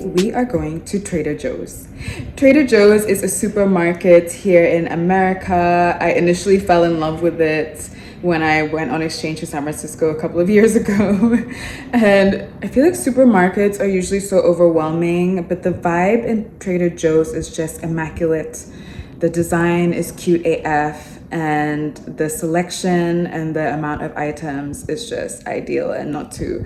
today we are going to Trader Joe's. Trader Joe's is a supermarket here in America. I initially fell in love with it when I went on exchange to San Francisco a couple of years ago. And I feel like supermarkets are usually so overwhelming, but the vibe in Trader Joe's is just immaculate. The design is cute AF, and the selection and the amount of items is just ideal and not too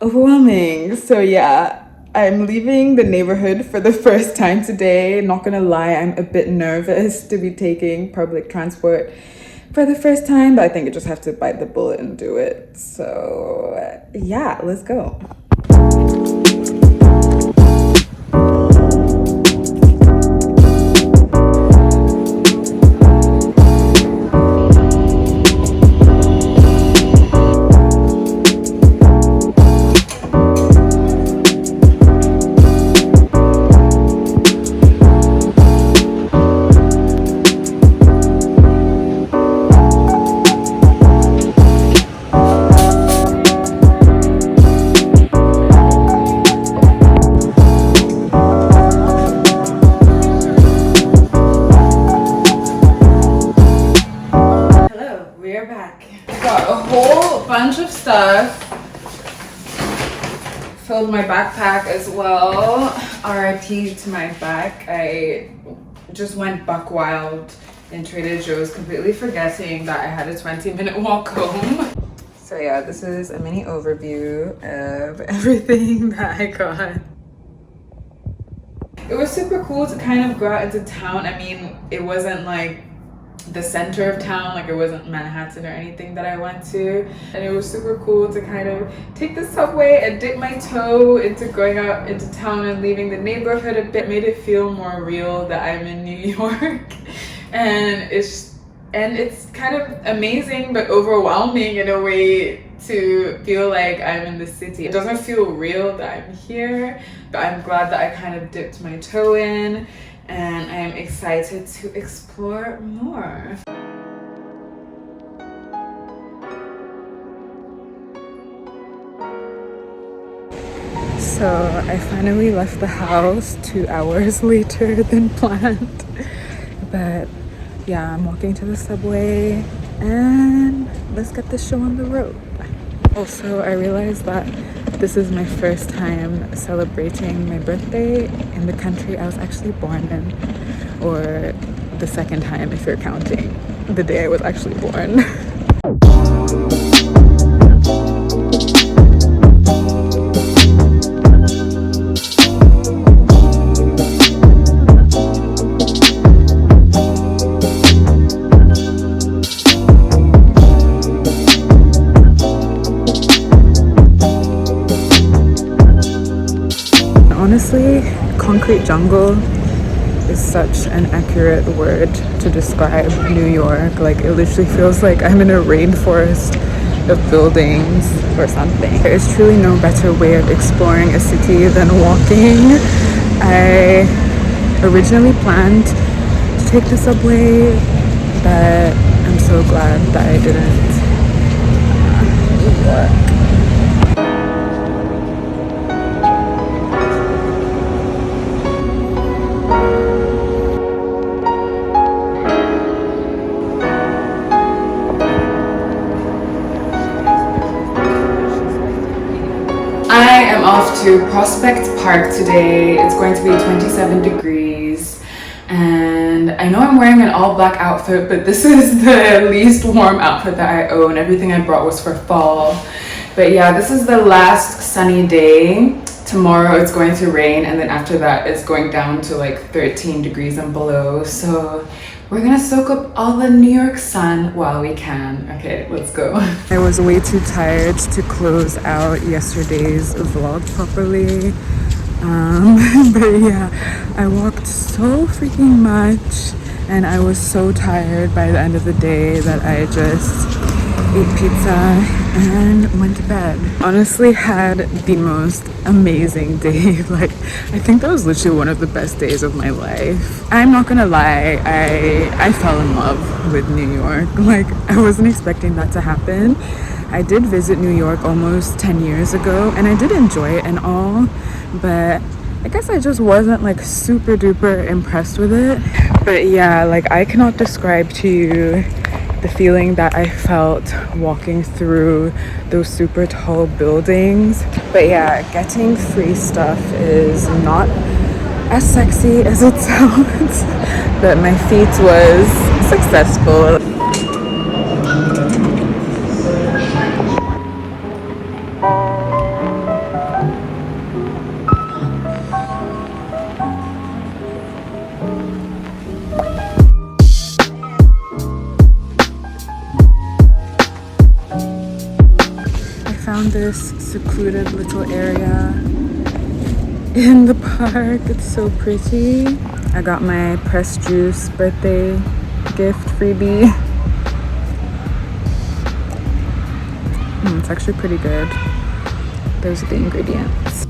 overwhelming. So yeah, I'm leaving the neighborhood for the first time today. Not gonna lie, I'm a bit nervous to be taking public transport for the first time, but I think I just have to bite the bullet and do it. So yeah, let's go. Bunch of stuff. Filled my backpack as well. RIP to my back. I just went buck wild in Trader Joe's, completely forgetting that I had a 20-minute walk home. So yeah, this is a mini overview of everything that I got. It was super cool to kind of go out into town. I mean, it wasn't like the center of town, like it wasn't Manhattan or anything that I went to, and it was super cool to kind of take the subway and dip my toe into going out into town and leaving the neighborhood a bit. Made it feel more real that I'm in New York. And it's kind of amazing but overwhelming in a way to feel like I'm in the city. It doesn't feel real that I'm here, but I'm glad that I kind of dipped my toe in, and I am excited to explore more. So I finally left the house 2 hours later than planned. But yeah, I'm walking to the subway and let's get this show on the road. Also, I realized that this is my first time celebrating my birthday in the country I was actually born in, or the second time if you're counting the day I was actually born. Honestly, concrete jungle is such an accurate word to describe New York. Like, it literally feels like I'm in a rainforest of buildings or something. There is truly no better way of exploring a city than walking. I originally planned to take the subway, but I'm so glad that I didn't. New York. I am off to Prospect Park today. It's going to be 27 degrees, and I know I'm wearing an all black outfit, but this is the least warm outfit that I own. Everything I brought was for fall. But yeah, this is the last sunny day. Tomorrow it's going to rain, and then after that it's going down to like 13 degrees and below. So we're gonna soak up all the New York sun while we can. Okay, let's go. I was way too tired to close out yesterday's vlog properly. But yeah, I walked so freaking much, and I was so tired by the end of the day that I just ate pizza and went to bed. Honestly, had the most amazing day. Like, I think that was literally one of the best days of my life. I'm not gonna lie, I fell in love with New York. Like, I wasn't expecting that to happen. I did visit New York almost 10 years ago, and I did enjoy it and all, but I guess I just wasn't like super duper impressed with it. But yeah, like I cannot describe to you the feeling that I felt walking through those super tall buildings. But yeah, getting free stuff is not as sexy as it sounds, but my feat was successful. Found this secluded little area in the park. It's so pretty. I got my pressed juice birthday gift freebie. It's actually pretty good. Those are the ingredients.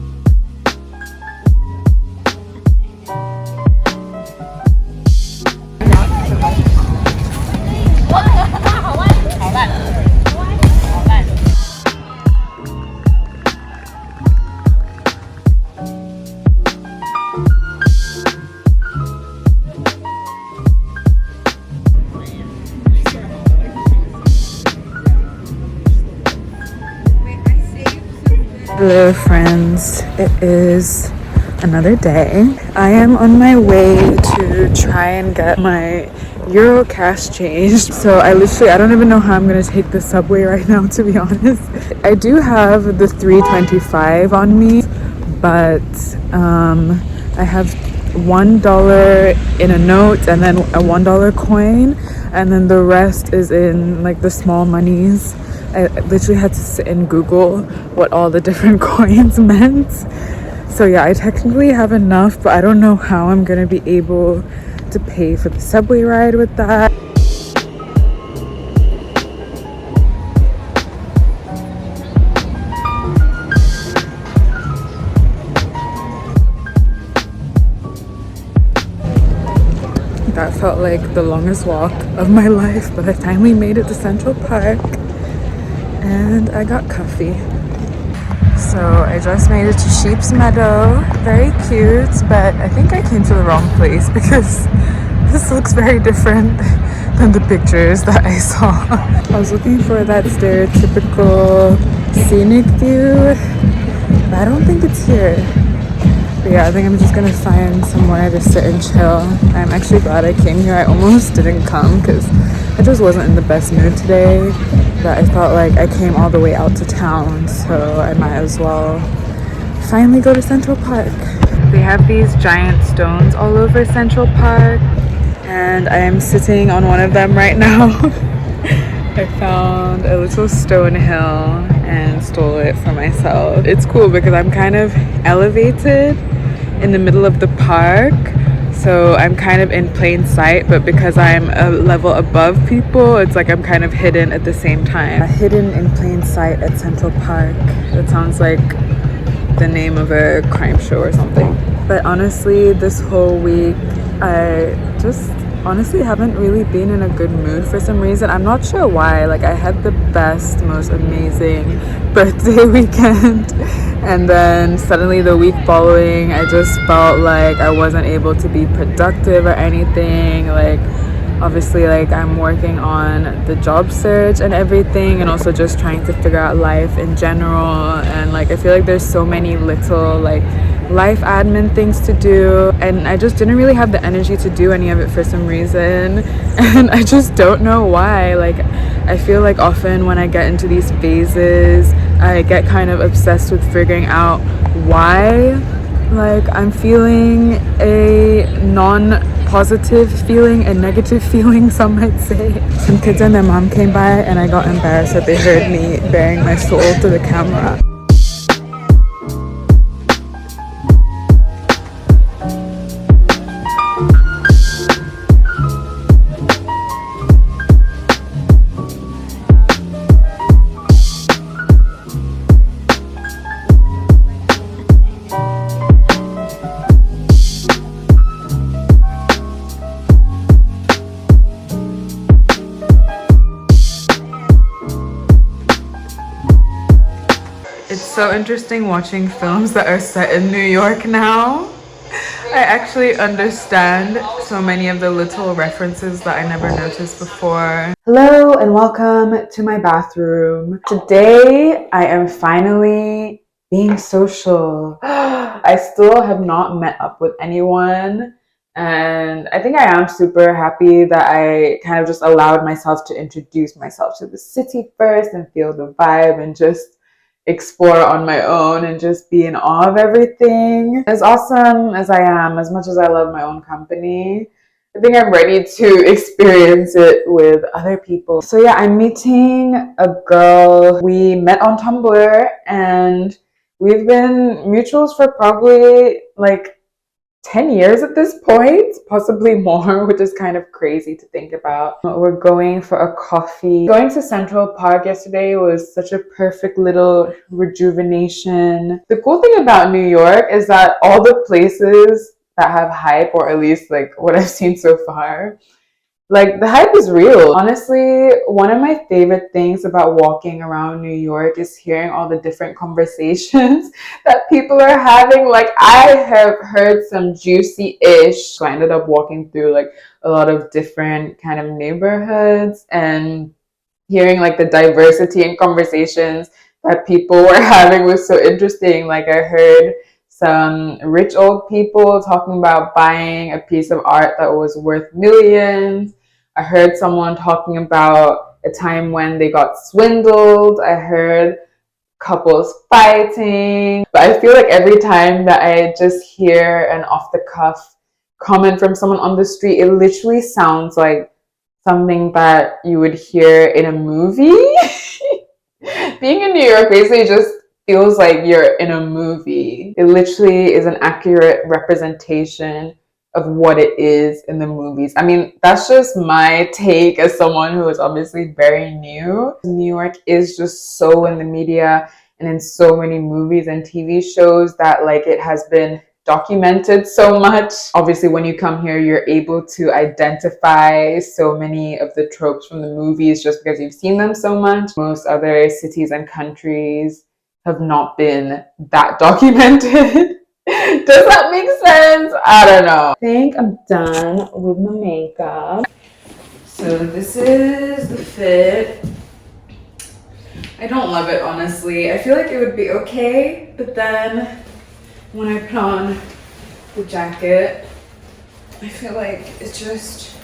Hello friends, it is another day. I am on my way to try and get my Euro cash changed. So I don't even know how I'm gonna take the subway right now, to be honest. I do have the 3.25 on me, but I have $1 in a note and then a $1 coin, and then the rest is in like the small monies. I literally had to sit and Google what all the different coins meant. So yeah, I technically have enough, but I don't know how I'm gonna be able to pay for the subway ride with that. That felt like the longest walk of my life, but I finally made it to Central Park. And I got coffee. So I just made it to Sheep's Meadow. Very cute, but I think I came to the wrong place because this looks very different than the pictures that I saw. I was looking for that stereotypical scenic view, but I don't think it's here. But yeah, I think I'm just gonna find somewhere to sit and chill. I'm actually glad I came here. I almost didn't come because I just wasn't in the best mood today. But I thought like I came all the way out to town, so I might as well finally go to Central Park. They have these giant stones all over Central Park, and I am sitting on one of them right now. I found a little stone hill and stole it for myself. It's cool because I'm kind of elevated in the middle of the park, so I'm kind of in plain sight, but because I'm a level above people, it's like I'm kind of hidden at the same time. Hidden in plain sight at Central Park. That sounds like the name of a crime show or something. But honestly, this whole week, I just honestly haven't really been in a good mood for some reason. I'm not sure why. Like, I had the best, most amazing birthday weekend, and then suddenly the week following I just felt like I wasn't able to be productive or anything. Like, obviously, like, I'm working on the job search and everything, and also just trying to figure out life in general, and like I feel like there's so many little like life admin things to do, and I just didn't really have the energy to do any of it for some reason. And I just don't know why. Like, I feel like often when I get into these phases, I get kind of obsessed with figuring out why. Like, I'm feeling a non-positive feeling, a negative feeling, some might say. Some kids and their mom came by, and I got embarrassed that they heard me bearing my soul to the camera. so interesting watching films that are set in New York now. I actually understand so many of the little references that I never noticed before. Hello and welcome to my bathroom. Today I am finally being social. I still have not met up with anyone, and I think I am super happy that I kind of just allowed myself to introduce myself to the city first and feel the vibe and just explore on my own and just be in awe of everything. As awesome as I am, as much as I love my own company, I think I'm ready to experience it with other people. So yeah, I'm meeting a girl. We met on Tumblr and we've been mutuals for probably like 10 years at this point, possibly more, which is kind of crazy to think about. We're going for a coffee. Going to Central Park yesterday was such a perfect little rejuvenation. The cool thing about New York is that all the places that have hype, or at least like what I've seen so far, like the hype is real. Honestly, one of my favorite things about walking around New York is hearing all the different conversations that people are having. Like I have heard some juicy-ish. So I ended up walking through like a lot of different kind of neighborhoods and hearing like the diversity in conversations that people were having was so interesting. Like I heard some rich old people talking about buying a piece of art that was worth millions. I heard someone talking about a time when they got swindled. I heard couples fighting. But I feel like every time that I just hear an off the cuff comment from someone on the street, it literally sounds like something that you would hear in a movie. Being in New York basically just feels like you're in a movie. It literally is an accurate representation of what it is in the movies. I mean, that's just my take as someone who is obviously very new. New York is just so in the media and in so many movies and TV shows that like it has been documented so much. Obviously, when you come here, you're able to identify so many of the tropes from the movies just because you've seen them so much. Most other cities and countries have not been that documented. Does that make sense? I don't know. I think I'm done with my makeup. So this is the fit. I don't love it, honestly. I feel like it would be okay, but then when I put on the jacket, I feel like it just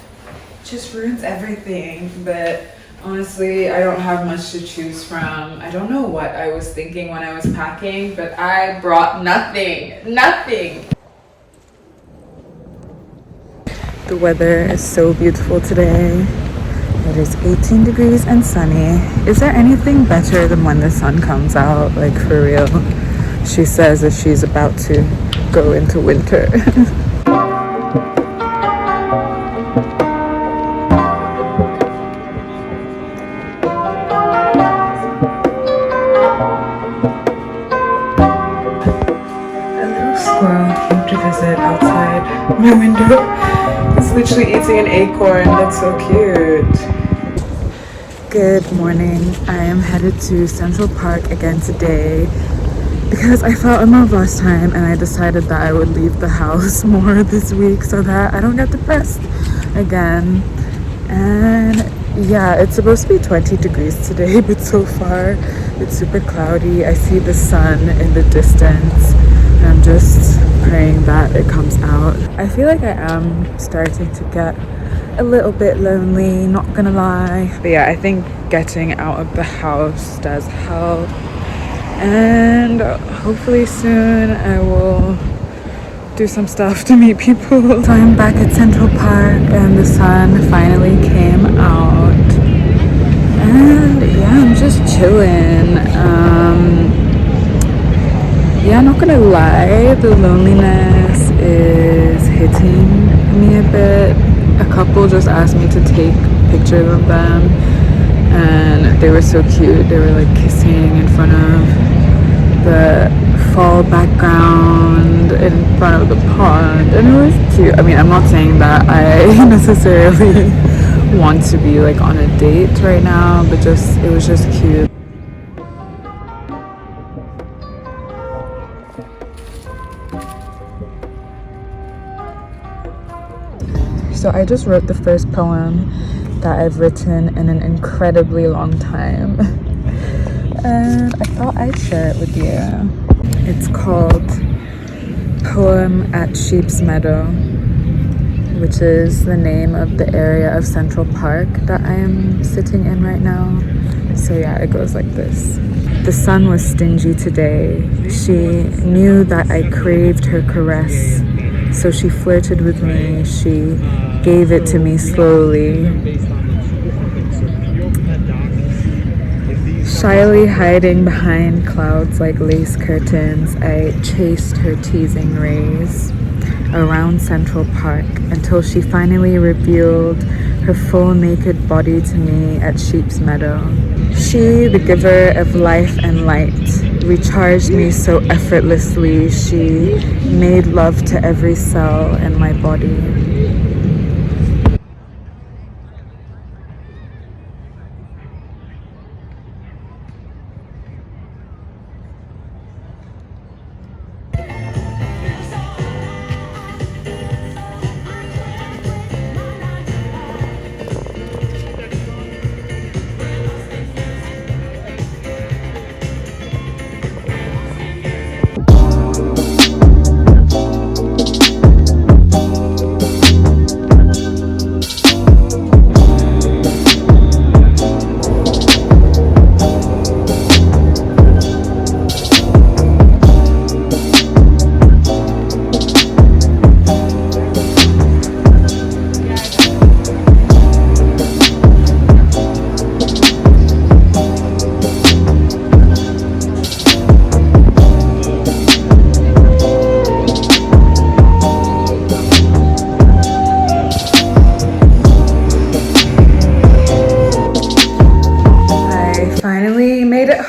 ruins everything. But honestly, I don't have much to choose from. I don't know what I was thinking when I was packing, but I brought nothing. The weather is so beautiful today. It is 18 degrees and sunny. Is there anything better than when the sun comes out? Like for real. She says that she's about to go into winter. Outside my window. It's literally eating an acorn. That's so cute. Good morning. I am headed to Central Park again today because I fell in love last time and I decided that I would leave the house more this week so that I don't get depressed again. And yeah, it's supposed to be 20 degrees today, but so far it's super cloudy. I see the sun in the distance. I'm just praying that it comes out. I feel like I am starting to get a little bit lonely, not gonna lie. But yeah, I think getting out of the house does help. And hopefully soon I will do some stuff to meet people. So I'm back at Central Park and the sun finally came out. And yeah, I'm just chilling. Yeah, not gonna lie, the loneliness is hitting me a bit. A couple just asked me to take pictures of them and they were so cute. They were like kissing in front of the fall background in front of the pond and it was cute. I mean, I'm not saying that I necessarily want to be like on a date right now, but just it was just cute. So I just wrote the first poem that I've written in an incredibly long time. And I thought I'd share it with you. It's called Poem at Sheep's Meadow, which is the name of the area of Central Park that I am sitting in right now. So yeah, it goes like this. The sun was stingy today. She knew that I craved her caress, so she flirted with me. She gave it to me slowly. Shyly hiding behind clouds like lace curtains, I chased her teasing rays around Central Park until she finally revealed her full naked body to me at Sheep's Meadow. She, the giver of life and light, recharged me so effortlessly. She made love to every cell in my body.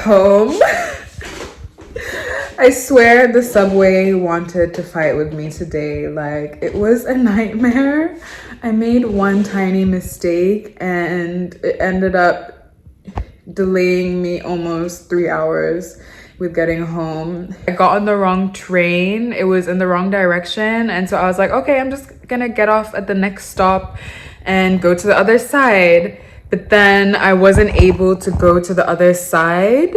Home. I swear the subway wanted to fight with me today. Like, it was a nightmare. I made one tiny mistake and it ended up delaying me almost 3 hours with getting home. I got on the wrong train. It was in the wrong direction. And so I was like, okay, I'm just gonna get off at the next stop and go to the other side. But then I wasn't able to go to the other side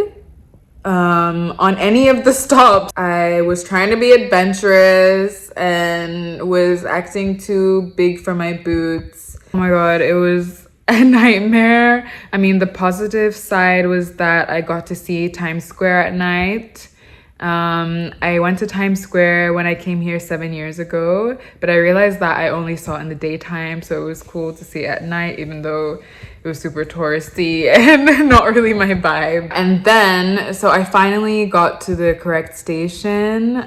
on any of the stops. I was trying to be adventurous and was acting too big for my boots. Oh my god, it was a nightmare. I mean, the positive side was that I got to see Times Square at night. I went to Times Square when I came here 7 years ago, but I realized that I only saw it in the daytime, so it was cool to see it at night, even though it was super touristy and not really my vibe. And then, so I finally got to the correct station,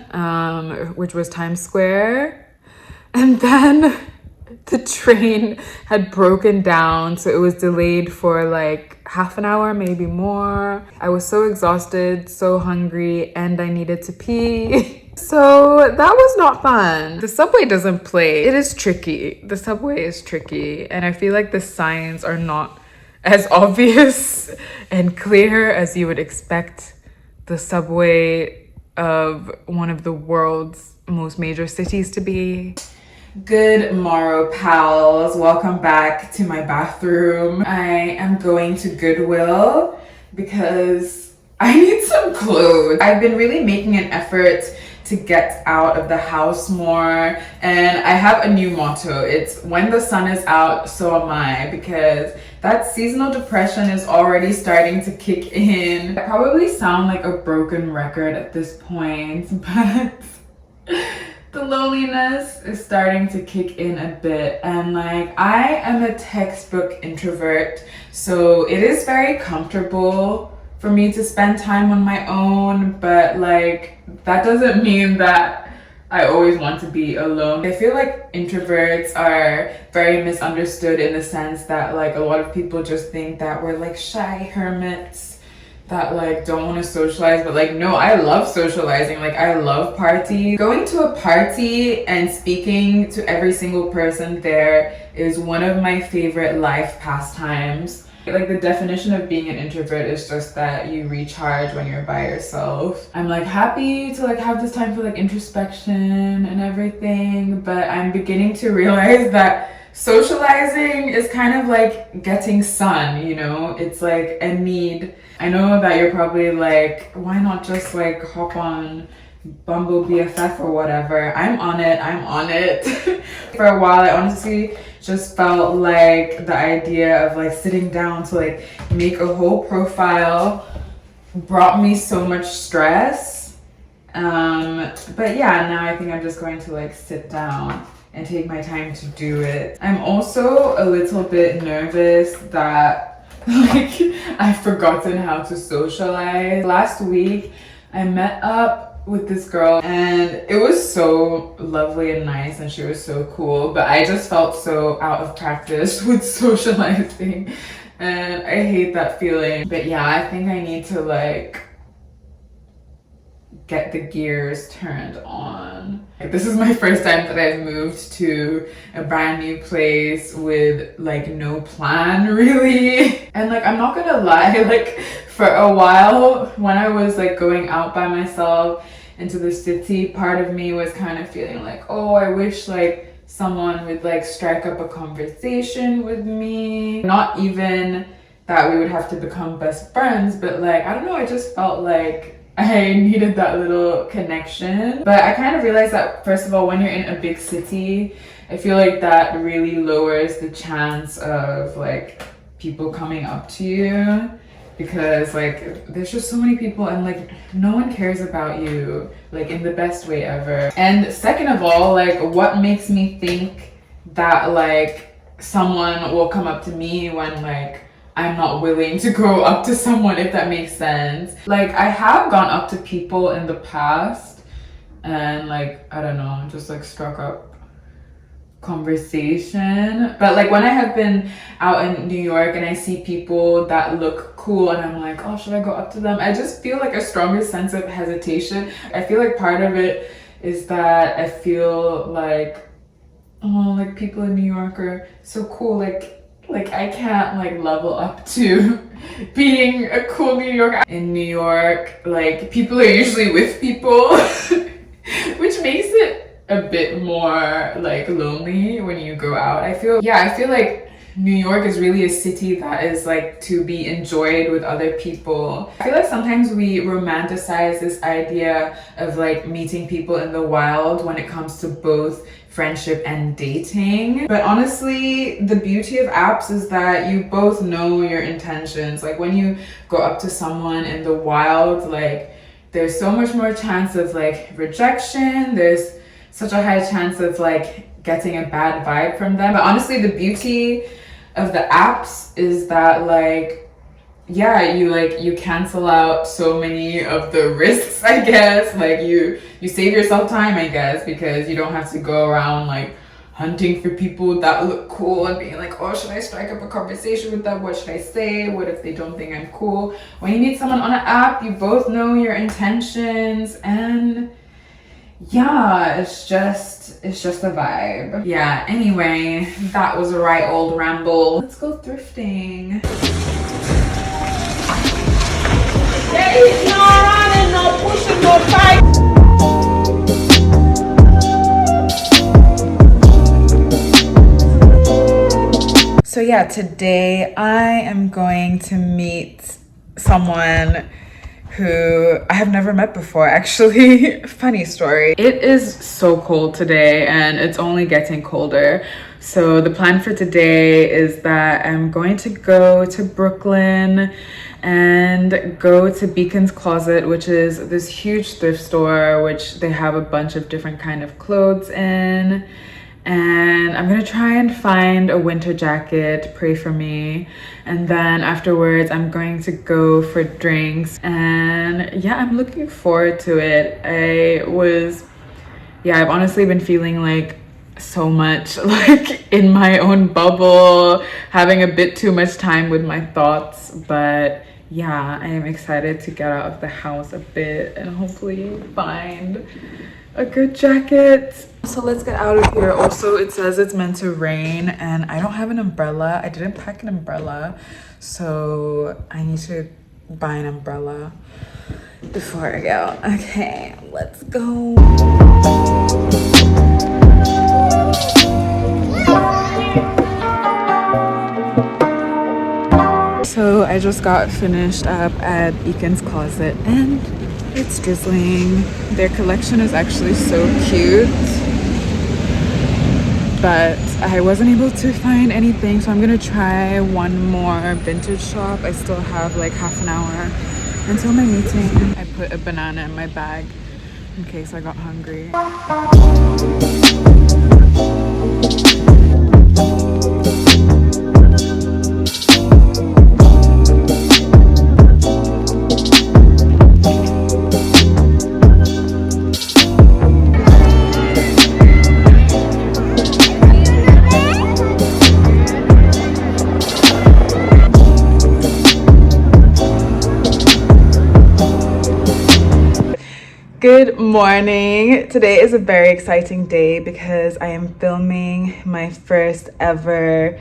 which was Times Square. And then the train had broken down, so it was delayed for like half an hour, maybe more. I was so exhausted, so hungry, and I needed to pee. So that was not fun. The subway doesn't play. It is tricky. The subway is tricky, and I feel like the signs are not as obvious and clear as you would expect the subway of one of the world's most major cities to be. Good morrow, pals. Welcome back to my bathroom. I am going to Goodwill because I need some clothes. I've been really making an effort to get out of the house more, and I have a new motto. It's when the sun is out, so am I, because that seasonal depression is already starting to kick in. I probably sound like a broken record at this point, but the loneliness is starting to kick in a bit, and like, I am a textbook introvert, so it is very comfortable for me to spend time on my own, but like, that doesn't mean that I always want to be alone. I feel like introverts are very misunderstood in the sense that like a lot of people just think that we're like shy hermits that like don't want to socialize, but like, no, I love socializing. Like, I love parties. Going to a party and speaking to every single person there is one of my favorite life pastimes. Like, the definition of being an introvert is just that you recharge when you're by yourself. I'm like happy to like have this time for like introspection and everything, but I'm beginning to realize that socializing is kind of like getting sun, you know? It's like a need. I know that you're probably like, why not just like hop on Bumble BFF or whatever. I'm on it. For a while, I honestly just felt like the idea of like sitting down to like make a whole profile brought me so much stress. But yeah, now I think I'm just going to like sit down and take my time to do it. I'm also a little bit nervous that like I've forgotten how to socialize. Last week, I met up with this girl and it was so lovely and nice and she was so cool, but I just felt so out of practice with socializing and I hate that feeling. But yeah, I think I need to like get the gears turned on. Like, this is my first time that I've moved to a brand new place with like no plan really. And like, I'm not gonna lie, like for a while when I was like going out by myself into the city, part of me was kind of feeling like, oh, I wish like someone would like strike up a conversation with me. Not even that we would have to become best friends, but like, I don't know, I just felt like I needed that little connection. But I kind of realized that, first of all, when you're in a big city, I feel like that really lowers the chance of like people coming up to you, because like there's just so many people and like no one cares about you like in the best way ever. And second of all, like what makes me think that like someone will come up to me when like I'm not willing to go up to someone, if that makes sense. Like I have gone up to people in the past and like, I don't know, just like struck up conversation. But like when I have been out in New York and I see people that look cool and I'm like, oh, should I go up to them? I just feel like a stronger sense of hesitation. I feel like part of it is that I feel like, oh, like people in New York are so cool. Like I can't like level up to being a cool New Yorker. In New York, like people are usually with people, which makes it a bit more like lonely when you go out. I feel like New York is really a city that is like to be enjoyed with other people. I feel like sometimes we romanticize this idea of like meeting people in the wild when it comes to both friendship and dating. But honestly, the beauty of apps is that you both know your intentions. Like when you go up to someone in the wild, like there's so much more chance of like rejection. There's such a high chance of like getting a bad vibe from them. But honestly, the beauty of the apps is that like, yeah, you cancel out so many of the risks, I guess. Like you save yourself time, I guess, because you don't have to go around like hunting for people that look cool and being like, oh, should I strike up a conversation with them? What should I say? What if they don't think I'm cool? When you meet someone on an app, you both know your intentions, and yeah, it's just a vibe. Yeah, anyway, that was a right old ramble. Let's go thrifting. There is no running, no pushing, no fight. So yeah, today I am going to meet someone who I have never met before, actually. Funny story. It is so cold today and it's only getting colder. So the plan for today is that I'm going to go to Brooklyn and go to Beacon's Closet, which is this huge thrift store, which they have a bunch of different kind of clothes in. And I'm gonna try and find a winter jacket, pray for me. And then afterwards, I'm going to go for drinks. And yeah, I'm looking forward to it. I've honestly been feeling like so much like in my own bubble, having a bit too much time with my thoughts. But yeah, I am excited to get out of the house a bit and hopefully find a good jacket. So let's get out of here. Also, it says it's meant to rain and I don't have an umbrella. I didn't pack an umbrella, so I need to buy an umbrella before I go. Okay, let's go. So I just got finished up at Beacon's Closet and it's drizzling. Their collection is actually so cute, but I wasn't able to find anything, so I'm gonna try one more vintage shop. I still have like half an hour until my meeting. I put a banana in my bag in case I got hungry. Good morning. Today is a very exciting day because I am filming my first ever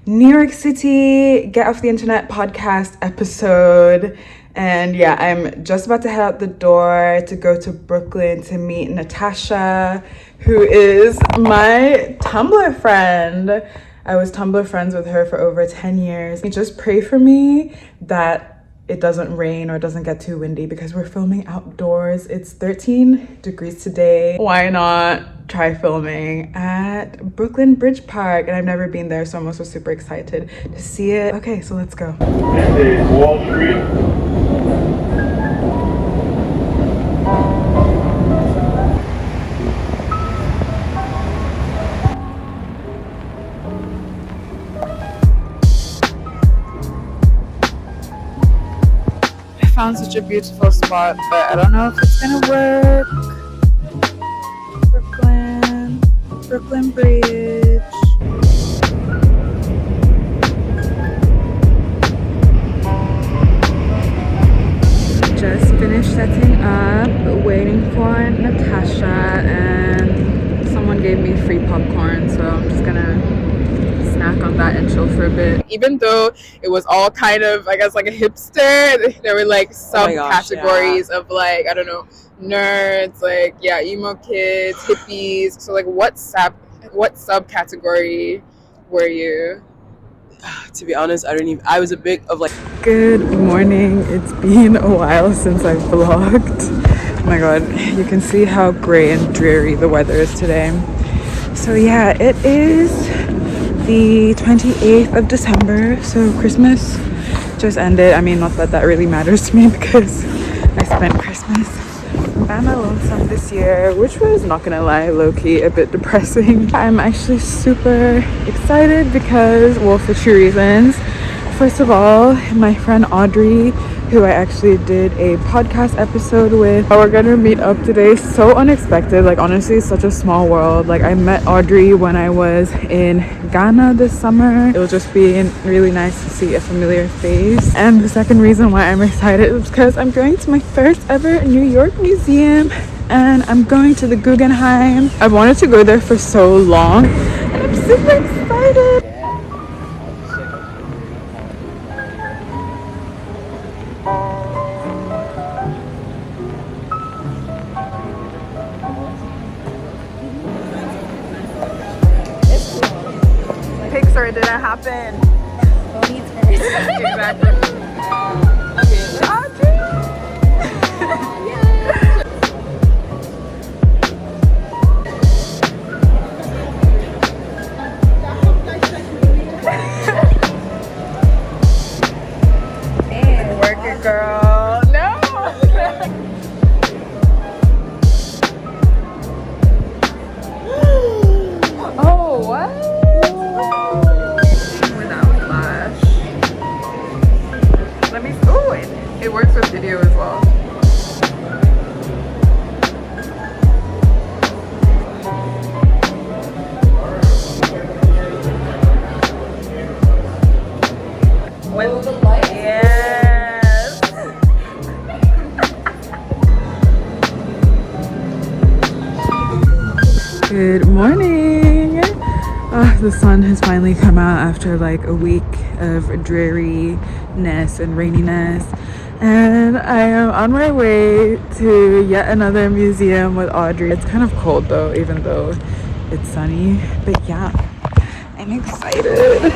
New York City Get Off the Internet podcast episode. And yeah, I'm just about to head out the door to go to Brooklyn to meet Natasha, who is my Tumblr friend. I was Tumblr friends with her for over 10 years. Just pray for me that it doesn't rain or doesn't get too windy because we're filming outdoors. It's 13 degrees today. Why not try filming at Brooklyn Bridge Park? And I've never been there, so I'm also super excited to see it. Okay, so let's go. This is Wall Street. Found such a beautiful spot, but I don't know if it's gonna work. Brooklyn Bridge. Just finished setting up, waiting for Natasha, and someone gave me free popcorn, so I'm just gonna snack on that and chill for a bit. Even though it was all kind of, I guess, like a hipster, there were like subcategories of like, I don't know, nerds, like, yeah, emo kids, hippies. So like what subcategory were you? To be honest, I was a bit of like... Good morning. It's been a while since I've vlogged. Oh my god, you can see how gray and dreary the weather is today. So yeah, it is the 28th of December, so Christmas just ended. I mean, not that that really matters to me because I spent Christmas by my lonesome this year, which was, not gonna lie, low-key a bit depressing. I'm actually super excited because, well, for two reasons. First of all, my friend Audrey, who I actually did a podcast episode with, we're gonna meet up today. So unexpected, like honestly, such a small world. Like I met Audrey when I was in Ghana this summer. It was just being really nice to see a familiar face. And the second reason why I'm excited is because I'm going to my first ever New York museum, and I'm going to the Guggenheim. I've wanted to go there for so long, and I'm super excited. Pixar didn't happen. Exactly. Hey, work it, girl. No. Oh, what? It works with video as well. With the light? Yes! Good morning! The sun has finally come out after like a week of dreariness and raininess. And I am on my way to yet another museum with Audrey. It's kind of cold though, even though it's sunny. But yeah, I'm excited.